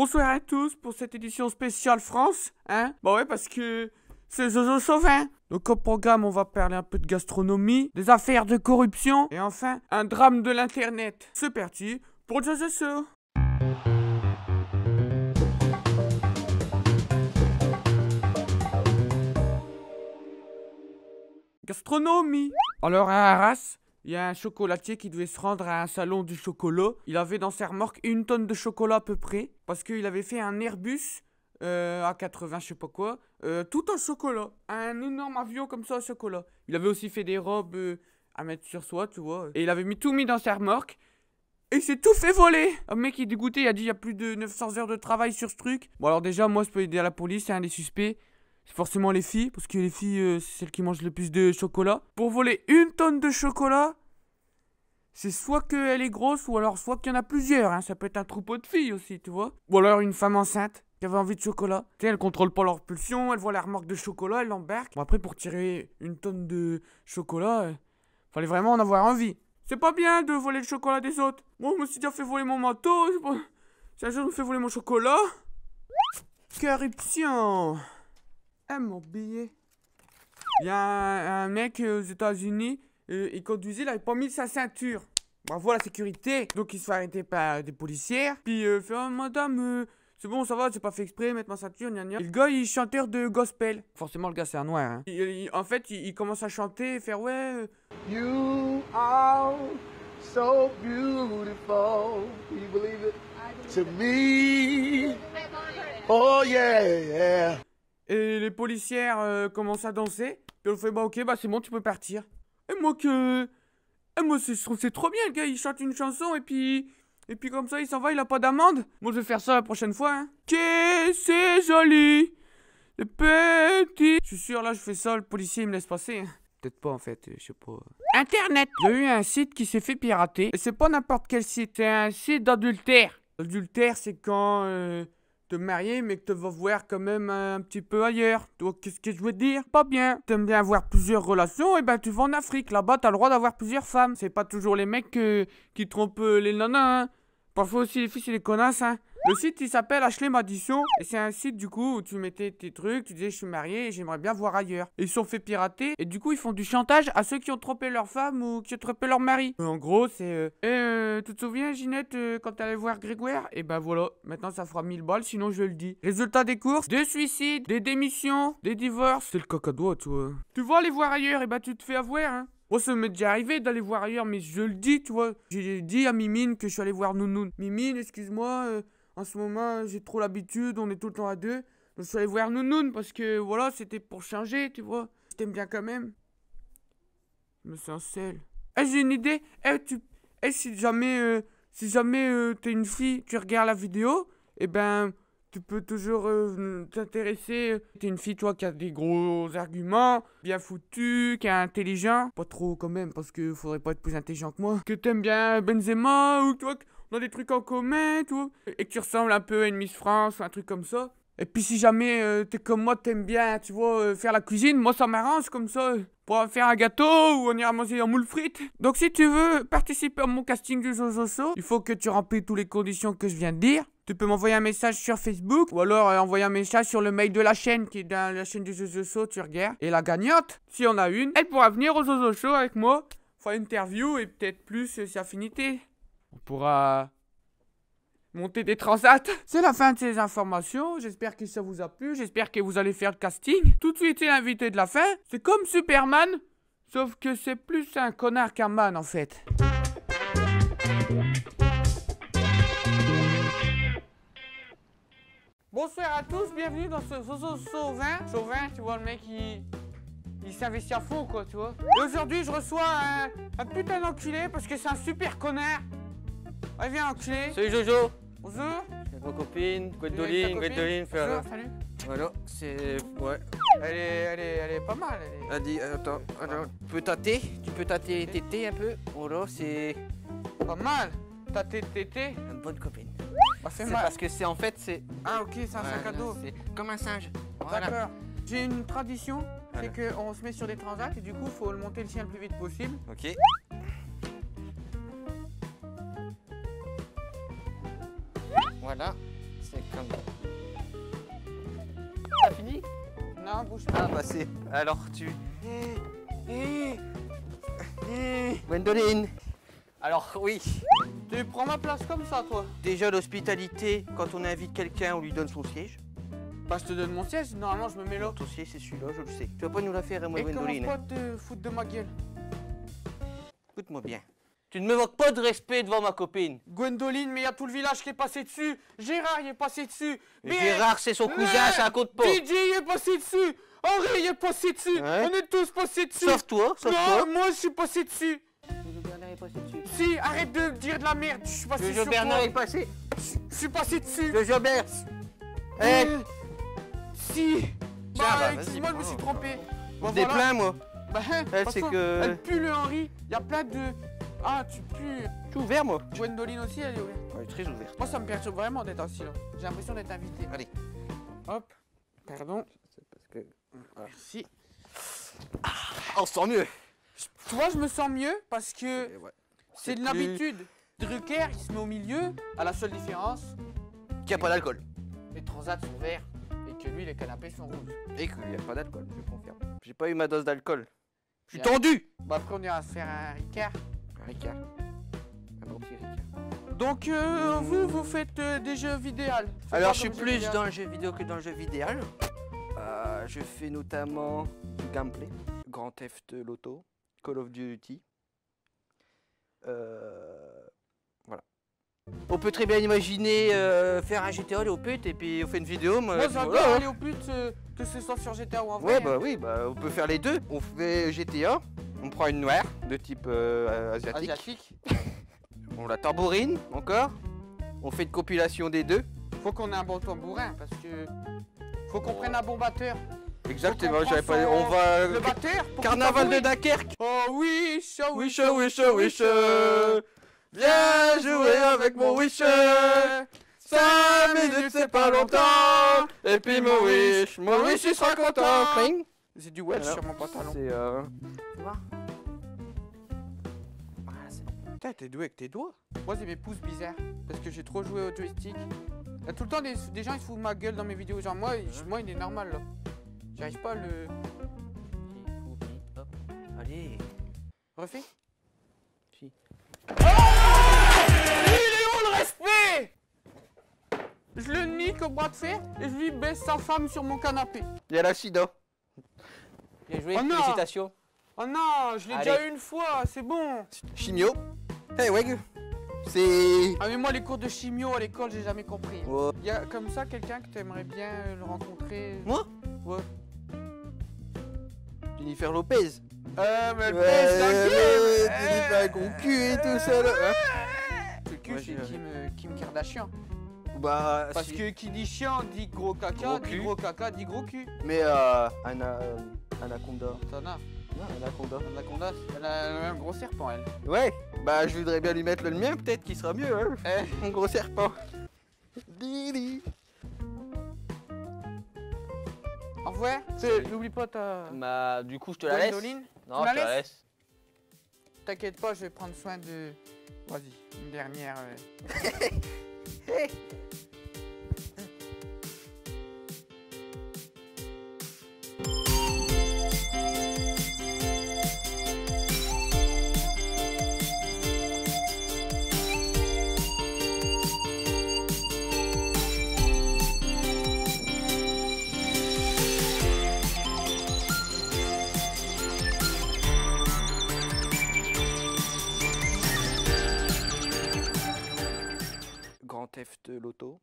Bonsoir à tous pour cette édition spéciale France, hein. Bah ouais, parce que c'est Jojo Chauvin. Donc au programme, on va parler un peu de gastronomie, des affaires de corruption, et enfin, un drame de l'internet. C'est parti pour Jojo Show. Gastronomie. Alors à Arras, il y a un chocolatier qui devait se rendre à un salon du chocolat. Il avait dans sa remorque 1 tonne de chocolat à peu près. Parce qu'il avait fait un Airbus A80 je sais pas quoi. Tout en chocolat. Un énorme avion comme ça au chocolat. Il avait aussi fait des robes à mettre sur soi, tu vois. Et il avait tout mis dans sa remorque. Et il s'est tout fait voler. Un mec il est dégoûté, il a dit il y a plus de 900 heures de travail sur ce truc. Bon alors déjà moi je peux aider à la police, c'est un des suspects. C'est forcément les filles, parce que les filles, c'est celles qui mangent le plus de chocolat. Pour voler 1 tonne de chocolat, c'est soit qu'elle est grosse, ou alors soit qu'il y en a plusieurs, hein. Ça peut être un troupeau de filles aussi, tu vois. Ou alors une femme enceinte qui avait envie de chocolat. Tu sais, elle contrôle pas leur pulsion, elle voit la remorque de chocolat, elle l'embarque. Bon après, pour tirer 1 tonne de chocolat, fallait vraiment en avoir envie. C'est pas bien de voler le chocolat des autres. Moi, je me suis déjà fait voler mon manteau. Si un jour je me fais voler mon chocolat... Corruption. Ah, mon billet. Il y a un mec aux États-Unis, il conduisait, il avait pas mis sa ceinture. Bravo la sécurité. Donc il se fait arrêter par des policières. Puis il fait, oh, madame, c'est bon, ça va, j'ai pas fait exprès, mettre ma ceinture, gna gna. Et le gars, il est chanteur de gospel. Forcément, le gars, c'est un noir. Hein. En fait, il commence à chanter et faire, ouais. You are so beautiful. Do you believe it? To me. Oh yeah, yeah. Et les policières commencent à danser. Puis on fait, bah ok, bah c'est bon, tu peux partir. Et moi je trouve c'est trop bien, le gars, il chante une chanson et puis comme ça, il s'en va, il a pas d'amende. Moi, je vais faire ça la prochaine fois, hein. Que c'est joli, le petit. Je suis sûr, là, je fais ça, le policier, il me laisse passer. Hein. Peut-être pas, en fait, je sais pas. Internet. Il y a eu un site qui s'est fait pirater. Et c'est pas n'importe quel site, c'est un site d'adultère. L'adultère, c'est quand... te marier mais que tu vas voir quand même un petit peu ailleurs. Donc qu'est-ce que je veux dire? Pas bien. T'aimes bien avoir plusieurs relations, et ben tu vas en Afrique. Là-bas t'as le droit d'avoir plusieurs femmes. C'est pas toujours les mecs qui trompent les nanas, hein. Parfois aussi les filles c'est des connasses, hein. Le site il s'appelle Ashley Madison. Et c'est un site du coup où tu mettais tes trucs, tu disais je suis marié et j'aimerais bien voir ailleurs. Et ils se sont fait pirater et du coup ils font du chantage à ceux qui ont trompé leur femme ou qui ont trompé leur mari. En gros c'est tu te souviens Ginette quand t'allais voir Grégoire? Et ben voilà, maintenant ça fera 1000 balles sinon je le dis. Résultat des courses, des suicides, des démissions, des divorces. C'est le cacadois tu vois. Tu vas aller voir ailleurs et ben tu te fais avoir hein. Moi, ça m'est déjà arrivé d'aller voir ailleurs, mais je le dis, tu vois. J'ai dit à Mimine que je suis allé voir Nounoun. Mimine, excuse-moi, en ce moment, j'ai trop l'habitude, on est tout le temps à deux. Donc, je suis allé voir Nounoun parce que, voilà, c'était pour changer, tu vois. Je t'aime bien quand même. Je me sens seul. Eh, j'ai une idée. Si jamais t'es une fille, tu regardes la vidéo, eh ben... Tu peux toujours t'intéresser. T'es une fille, toi, qui a des gros arguments, bien foutu, qui est intelligent. Pas trop quand même, parce que faudrait pas être plus intelligent que moi. Que t'aimes bien Benzema, ou toi, on a des trucs en commun, tu vois. Et que tu ressembles un peu à une Miss France, ou un truc comme ça. Et puis si jamais t'es comme moi, t'aimes bien, tu vois, faire la cuisine, moi ça m'arrange comme ça. Pour faire un gâteau, ou on ira manger en moule frites. Donc si tu veux participer à mon casting du Jojo Show, il faut que tu remplis toutes les conditions que je viens de dire. Tu peux m'envoyer un message sur Facebook ou alors envoyer un message sur le mail de la chaîne qui est dans la chaîne du Jojo Show, tu regardes. Et la gagnante, si on a une, elle pourra venir au Jojo Show avec moi, faire une interview et peut-être plus ses affinités. On pourra monter des transats. C'est la fin de ces informations. J'espère que ça vous a plu. J'espère que vous allez faire le casting. Tout de suite, c'est l'invité de la fin. C'est comme Superman, sauf que c'est plus un connard qu'un man en fait. Bonsoir à tous, bienvenue dans ce Jojo Chauvin. Chauvin, tu vois, le mec, il s'investit à fond, quoi, tu vois. Et aujourd'hui, je reçois un putain d'enculé parce que c'est un super connard. Allez, viens, enculé. Salut Jojo. Bonjour. C'est ma copine, Gwendoline, Bonjour, salut. Voilà, c'est... ouais. Elle est pas mal, elle est... Elle dit, attends, tu peux tâter tété un peu. Voilà, c'est... Pas mal. T'as tété. Une bonne copine. Bah, fait C'est mal. parce que c'est en fait, c'est... Ah, ok, c'est un sac à dos. C'est comme un singe. Voilà. D'accord. J'ai une tradition, Voilà. c'est qu'on se met sur des transats et du coup, il faut le monter le chien le plus vite possible. Ok. Voilà, c'est T'as fini? Non, bouge pas. Ah bah c'est... Alors tu... Gwendoline. Alors oui, Tu prends ma place comme ça, toi. déjà l'hospitalité, quand on invite quelqu'un, on lui donne son siège. Bah, je te donne mon siège, normalement, je me mets là. Ton siège c'est celui-là, je le sais. Tu vas pas nous la faire, moi, Et commence Gwendoline. pas à te foutre de ma gueule. Écoute-moi bien. Tu ne me manques pas de respect devant ma copine. Gwendoline, mais il y a tout le village qui est passé dessus. Gérard, il est passé dessus. Mais Gérard, c'est son cousin, ça compte pas. Didier, il est passé dessus. Henri, il est passé dessus. Ouais. On est tous passés dessus. Sauf toi, sauf non, toi. moi, je suis passé dessus. Bernard est passé dessus. Si, arrête de dire de la merde. Je suis passé Jojo sur Bernard toi. est passé. Je suis passé dessus. Jojo Bernard. Eh, Si. Tiens, Bah, bah, vas-y, excuse-moi, je me suis prends. trompé. je Bah, me voilà. déplains, moi. Bah, de toute c'est façon, que- Elle pue le Henri. Il y a plein de... Ah, tu pues. Tu es ouvert, moi. Gwendoline aussi, elle est ouverte. Ouais, très ouvert. Moi, ça me perturbe vraiment d'être assis là. J'ai l'impression d'être invité. Allez. Hop. Pardon. C'est parce que... Merci. On se sent mieux. Tu vois, je me sens mieux parce que Et ouais. c'est de plus- l'habitude. Drucker, il se met au milieu, à la seule différence, Qu'il n'y a pas d'alcool. les transats sont verts et que lui, les canapés sont rouges. Et qu'il n'y a pas d'alcool, je confirme. J'ai pas eu ma dose d'alcool. Je suis Bien. tendu. Bah, après, on ira se faire un Ricard. Un Ricard. Un bon petit Ricard. Donc, vous faites des jeux vidéo. Faites Alors quoi je suis comme jeu plus vidéo dans le jeu vidéo que dans le jeu vidéo. Je fais notamment du gameplay, Grand Theft Auto, Call of Duty. Voilà. On peut très bien imaginer faire un GTA aller au pute et puis on fait une vidéo. Moi, j'adore voilà. aller au pute, que ce soit sur GTA ou en vrai. Ouais bah oui, bah on peut faire les deux. On fait GTA, on prend une noire de type asiatique. Asiatique. On la tambourine encore. On fait une compilation des deux. Faut qu'on ait un bon tambourin parce que... Faut qu'on prenne un bon batteur. Exactement, Faut qu'on j'avais prend pas. On son- va. Le batteur pour qu'il Carnaval de tambouine. Dunkerque. Oh oui, chaud, Wish, wish. Viens jouer avec mon wish. 5 minutes, c'est pas longtemps. Et puis mon wish il sera content. Cling. J'ai du wedge Alors, sur mon pantalon. C'est Tu vois. Voilà, c'est bon. Putain, t'es doué avec tes doigts. Moi, c'est mes pouces bizarres parce que j'ai trop joué au joystick. Il y a tout le temps des gens ils se foutent de ma gueule dans mes vidéos. Genre, moi, il est normal là. J'arrive pas à le. Hop. Allez. Refais. Si. Oh, il est où le respect? Je le nique au bras de fer et je lui baisse sa femme sur mon canapé. Il y a l'accident. Bien joué, Oh non. félicitations. Oh non, je l'ai Allez. déjà eu une fois, c'est bon. Chimio. Hey Weg. C'est. Ah mais moi les cours de chimio à l'école j'ai jamais compris. Oh. Il y a comme ça quelqu'un que t'aimerais bien le rencontrer. Moi Ouais. Jennifer Lopez. Mais Jennifer con cul et tout ça là. Hein. Le cul Ouais, c'est j'ai- Kim Kardashian. Bah. Parce si. que qui dit chien dit gros caca, Gros dit cul. gros caca, dit gros cul. Mais Anaconda. T'en as. Non, Anaconda. Anaconda, elle a un gros serpent elle. Ouais, bah je voudrais bien lui mettre le mien peut-être qu'il sera mieux, hein. Eh. Un gros serpent. Didi. Au revoir. N'oublie pas ta Bah du coup je te la laisse. Gwendoline. Non, Tu je la te la laisses laisse. T'inquiète pas, je vais prendre soin de. Vas-y, une dernière. Grand Theft Auto,